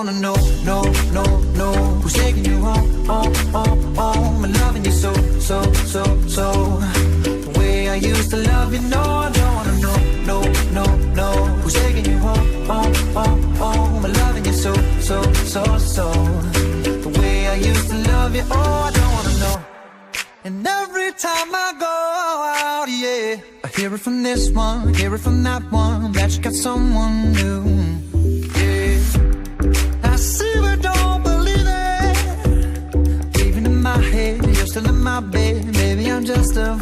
wanna know, no, no, no, who's taking you home, home, and loving you so, so, so, so. The way I used to love you, no, I don't wanna know, no, no, no, who's taking you home, home, and loving you so, so, so, so. The way I used to love you, oh, I don't wanna know. And every time I go out, yeah, I hear it from this one, hear it from that one, that you got someone new, yeah. I see but don't believe it, even in my head, you're still in my bed, maybe I'm just a